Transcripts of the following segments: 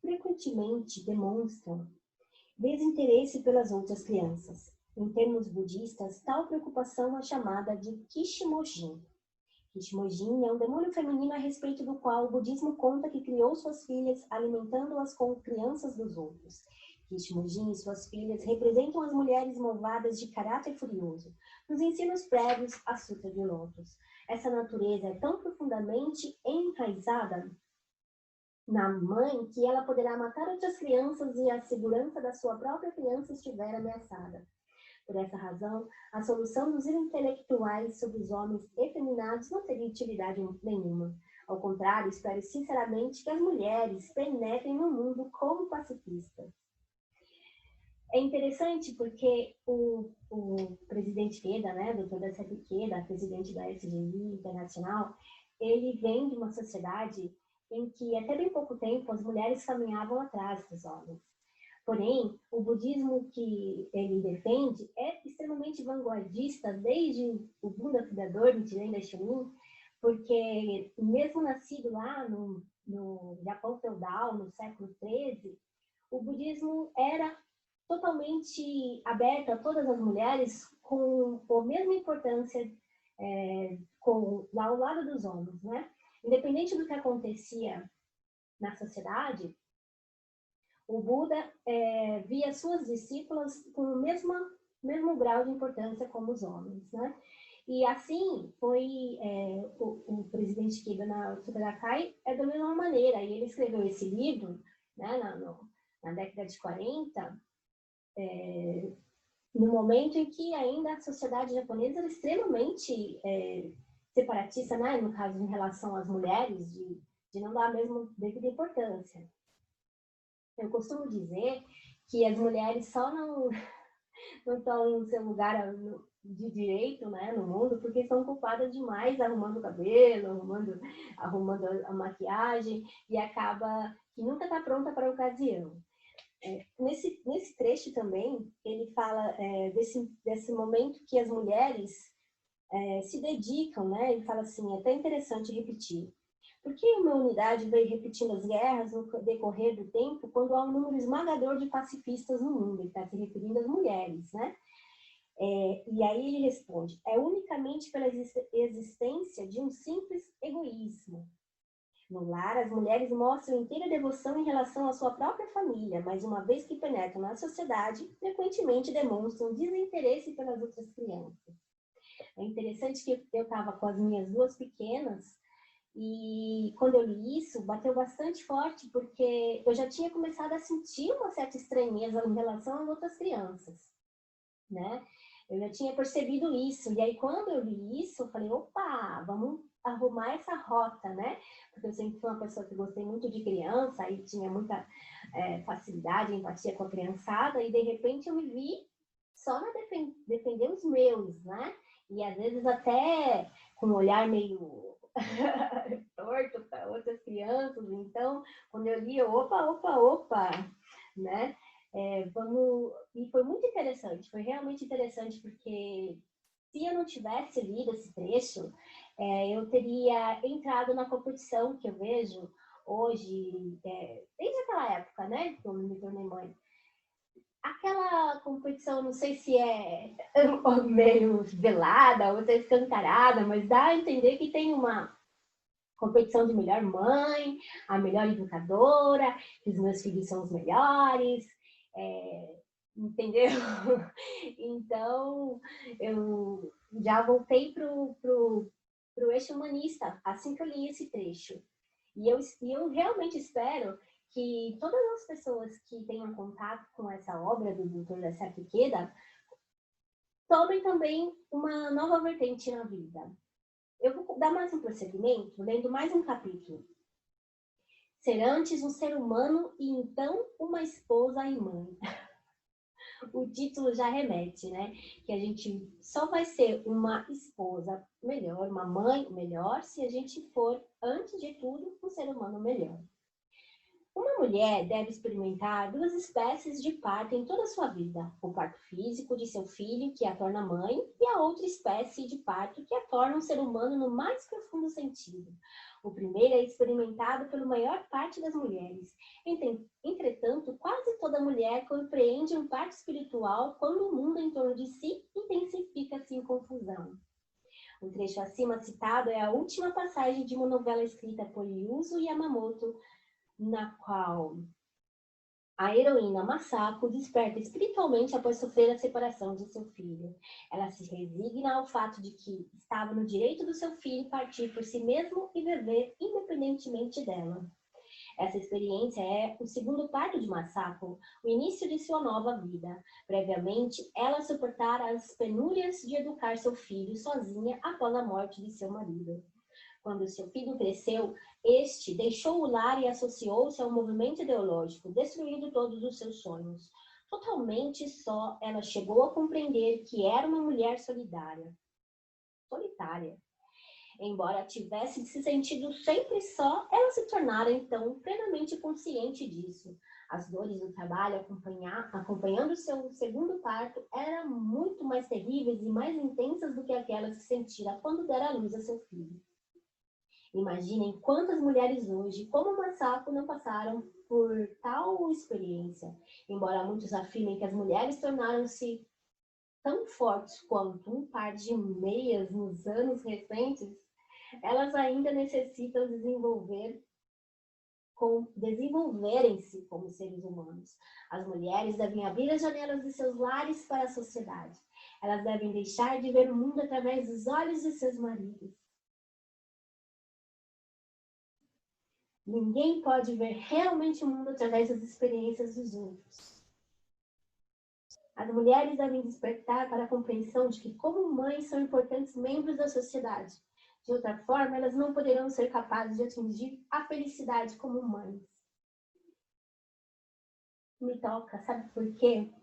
frequentemente demonstram desinteresse pelas outras crianças. Em termos budistas, tal preocupação é chamada de Kishimojin. Kishimojin é um demônio feminino a respeito do qual o budismo conta que criou suas filhas, alimentando-as com crianças dos outros. Kishimojin e suas filhas representam as mulheres malvadas de caráter furioso. Nos ensinos prévios, a Sutra de Lótus. Essa natureza é tão profundamente enraizada na mãe que ela poderá matar outras crianças e a segurança da sua própria criança estiver ameaçada. Por essa razão, a solução dos intelectuais sobre os homens efeminados não teria utilidade nenhuma. Ao contrário, espero sinceramente que as mulheres penetrem no mundo como pacifistas. É interessante porque o presidente Queda, né, Dr. Dassete Queda, presidente da SGI Internacional, ele vem de uma sociedade em que até bem pouco tempo as mulheres caminhavam atrás dos homens. Porém, o budismo que ele defende é extremamente vanguardista desde o Buda fundador, Nichiren Daishonin, porque mesmo nascido lá no Japão feudal, no século XIII, o budismo era totalmente aberto a todas as mulheres com a mesma importância ao lado dos homens, né? Independente do que acontecia na sociedade, o Buda via suas discípulas com o mesmo grau de importância como os homens, né? E assim foi o presidente Kiba na Sukadakai da mesma maneira. E ele escreveu esse livro, né, na década de 40, no momento em que ainda a sociedade japonesa era extremamente separatista, né, no caso em relação às mulheres, de não dar a mesma devida importância. Eu costumo dizer que as mulheres só não estão no seu lugar de direito, né, no mundo, porque estão ocupadas demais arrumando o cabelo, arrumando a maquiagem, e acaba que nunca está pronta para a ocasião. Nesse trecho também, ele fala desse momento que as mulheres se dedicam, né? Ele fala assim, é até interessante repetir. Por que uma unidade veio repetindo as guerras no decorrer do tempo quando há um número esmagador de pacifistas no mundo? Ele está se referindo às mulheres, né? E aí ele responde, é unicamente pela existência de um simples egoísmo. No lar, as mulheres mostram inteira devoção em relação à sua própria família, mas uma vez que penetram na sociedade, frequentemente demonstram desinteresse pelas outras crianças. É interessante que eu estava com as minhas duas pequenas e quando eu li isso, bateu bastante forte, porque eu já tinha começado a sentir uma certa estranheza em relação às outras crianças, né? Eu já tinha percebido isso, e aí quando eu li isso, eu falei, opa, vamos arrumar essa rota, né? Porque eu sempre fui uma pessoa que gostei muito de criança, e tinha muita facilidade, empatia com a criançada, e de repente eu me vi só na defender os meus, né? E às vezes até com um olhar meio torto para outras crianças. Então, quando eu li, opa, né? E foi muito interessante, foi realmente interessante, porque se eu não tivesse lido esse trecho, eu teria entrado na competição que eu vejo hoje, desde aquela época, né, que eu me tornei mãe. Aquela competição, não sei se é meio velada ou é escancarada, mas dá a entender que tem uma competição de melhor mãe, a melhor educadora, que os meus filhos são os melhores, entendeu? Então, eu já voltei pro eixo humanista, assim que eu li esse trecho. E eu realmente espero que todas as pessoas que tenham contato com essa obra do Dr. Dassete Queda tomem também uma nova vertente na vida. Eu vou dar mais um prosseguimento, lendo mais um capítulo. Ser antes um ser humano e então uma esposa e mãe. O título já remete, né? Que a gente só vai ser uma esposa melhor, uma mãe melhor, se a gente for, antes de tudo, um ser humano melhor. Uma Uma mulher deve experimentar duas espécies de parto em toda a sua vida. O parto físico de seu filho, que a torna mãe, e a outra espécie de parto que a torna um ser humano no mais profundo sentido. O primeiro é experimentado pela maior parte das mulheres. Entretanto, quase toda mulher compreende um parto espiritual quando o mundo em torno de si intensifica-se em confusão. O trecho acima citado é a última passagem de uma novela escrita por Yuzo Yamamoto, na qual a heroína Masako desperta espiritualmente após sofrer a separação de seu filho. Ela se resigna ao fato de que estava no direito do seu filho partir por si mesmo e viver independentemente dela. Essa experiência é o segundo parto de Masako, o início de sua nova vida. Previamente, ela suportara as penúrias de educar seu filho sozinha após a morte de seu marido. Quando seu filho cresceu, este deixou o lar e associou-se ao movimento ideológico, destruindo todos os seus sonhos. Totalmente só, ela chegou a compreender que era uma mulher solitária. Embora tivesse se sentido sempre só, ela se tornara então plenamente consciente disso. As dores do trabalho acompanhando seu segundo parto eram muito mais terríveis e mais intensas do que aquelas que sentira quando dera à luz a seu filho. Imaginem quantas mulheres hoje, como Masako, não passaram por tal experiência. Embora muitos afirmem que as mulheres tornaram-se tão fortes quanto um par de meias nos anos recentes, elas ainda necessitam desenvolverem-se como seres humanos. As mulheres devem abrir as janelas de seus lares para a sociedade. Elas devem deixar de ver o mundo através dos olhos de seus maridos. Ninguém pode ver realmente o mundo através das experiências dos outros. As mulheres devem despertar para a compreensão de que, como mães, são importantes membros da sociedade. De outra forma, elas não poderão ser capazes de atingir a felicidade como mães. Me toca, sabe por quê?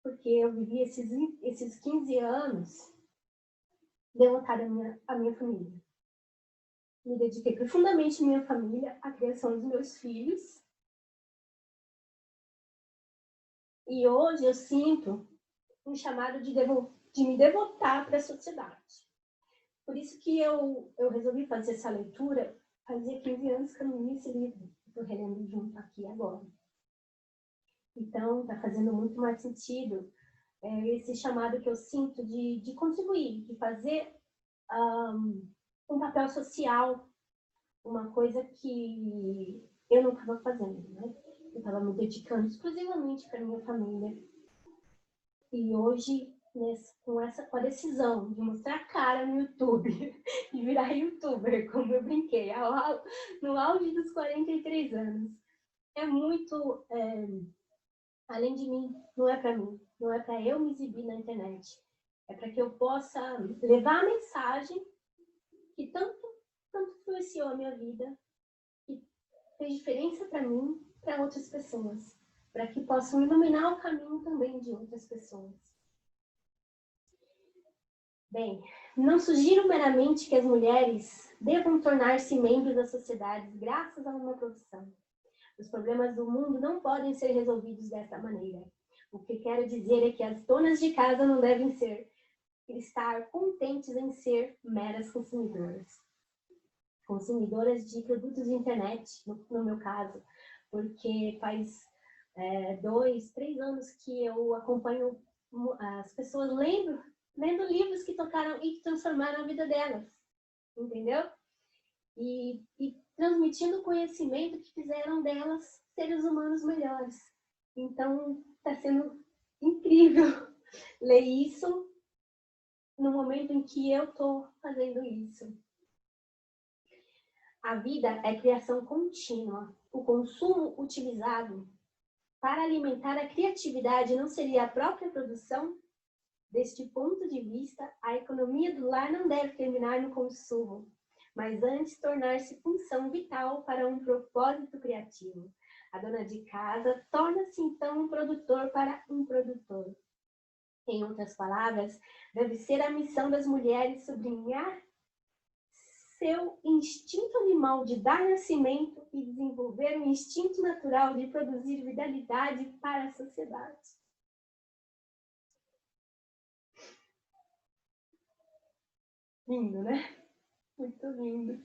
Porque eu vivi esses 15 anos devotada à minha família. Me dediquei profundamente à minha família, à criação dos meus filhos. E hoje eu sinto um chamado de me devotar para a sociedade. Por isso que eu resolvi fazer essa leitura. Fazia 15 anos que eu não li esse livro. Estou relendo junto aqui agora. Então, está fazendo muito mais sentido esse chamado que eu sinto de contribuir, de fazer um papel social, uma coisa que eu não estava fazendo, né? Eu estava me dedicando exclusivamente para minha família. E hoje, com a decisão de mostrar a cara no YouTube, de virar youtuber, como eu brinquei, no auge dos 43 anos, é muito, além de mim, não é para mim, não é para eu me exibir na internet, é para que eu possa levar a mensagem que tanto influenciou a minha vida, que fez diferença para mim, para outras pessoas, para que possam iluminar o caminho também de outras pessoas. Bem, não sugiro meramente que as mulheres devam tornar-se membros da sociedade graças a uma profissão. Os problemas do mundo não podem ser resolvidos dessa maneira. O que quero dizer é que as donas de casa não devem estar contentes em ser meras consumidoras. Consumidoras de produtos de internet, no meu caso, porque faz 2, 3 anos que eu acompanho as pessoas lendo livros que tocaram e que transformaram a vida delas, entendeu? E transmitindo conhecimento que fizeram delas seres humanos melhores. Então, está sendo incrível ler isso no momento em que eu estou fazendo isso. A vida é criação contínua. O consumo utilizado para alimentar a criatividade não seria a própria produção? Deste ponto de vista, a economia do lar não deve terminar no consumo, mas antes tornar-se função vital para um propósito criativo. A dona de casa torna-se então um produtor para um produtor. Em outras palavras, deve ser a missão das mulheres sublinhar seu instinto animal de dar nascimento e desenvolver o instinto natural de produzir vitalidade para a sociedade. Lindo, né? Muito lindo.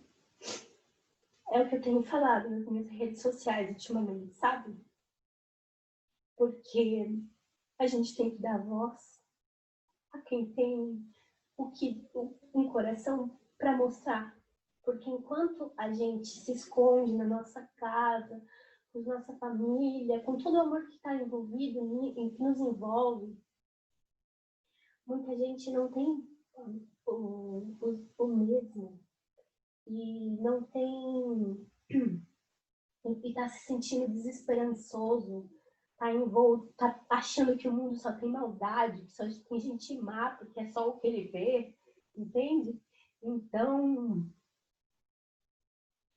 É o que eu tenho falado nas minhas redes sociais ultimamente, sabe? Porque a gente tem que dar voz a quem tem um coração para mostrar. Porque enquanto a gente se esconde na nossa casa, com nossa família, com todo o amor que está envolvido, que nos envolve, muita gente não tem o mesmo. E não tem... E está se sentindo desesperançoso, está envolto, tá achando que o mundo só tem maldade, que só tem gente má, porque é só o que ele vê, entende? Então,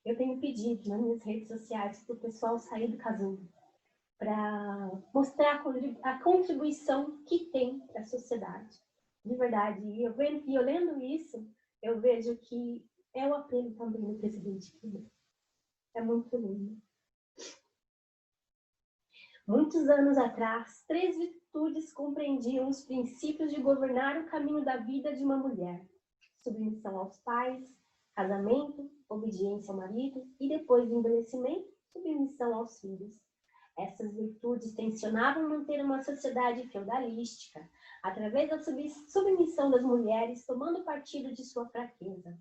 eu tenho pedido nas minhas redes sociais para o pessoal sair do casulo, para mostrar a contribuição que tem para a sociedade. De verdade. E eu lendo isso, eu vejo que é o apelo também do presidente Lula. É muito lindo. Muitos anos atrás, 3 virtudes compreendiam os princípios de governar o caminho da vida de uma mulher: submissão aos pais, casamento, obediência ao marido e, depois do envelhecimento, submissão aos filhos. Essas virtudes tensionavam manter uma sociedade feudalística, através da submissão das mulheres, tomando partido de sua fraqueza,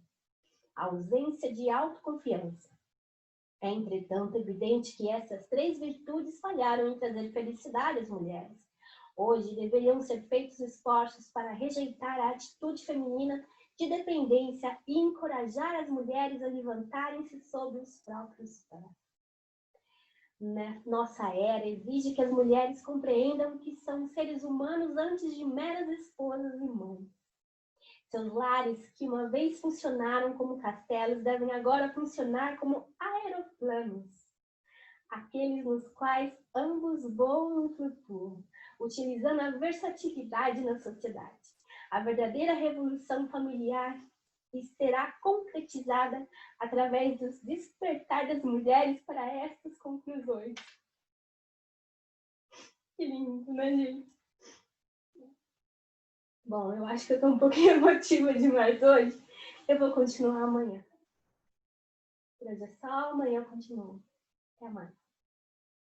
a ausência de autoconfiança. É, entretanto, evidente que essas 3 virtudes falharam em trazer felicidade às mulheres. Hoje, deveriam ser feitos esforços para rejeitar a atitude feminina de dependência e encorajar as mulheres a levantarem-se sobre os próprios pés. Nossa era exige que as mulheres compreendam que são seres humanos antes de meras esposas e mães. Seus lares, que uma vez funcionaram como castelos, devem agora funcionar como aeroplanos, aqueles nos quais ambos voam e flutuam, utilizando a versatilidade na sociedade. A verdadeira revolução familiar será concretizada através do despertar das mulheres para estas conclusões. Que lindo, né, gente? Bom, eu acho que eu estou um pouquinho emotiva demais hoje. Eu vou continuar amanhã. Por hoje é só, amanhã eu continuo. Até mais.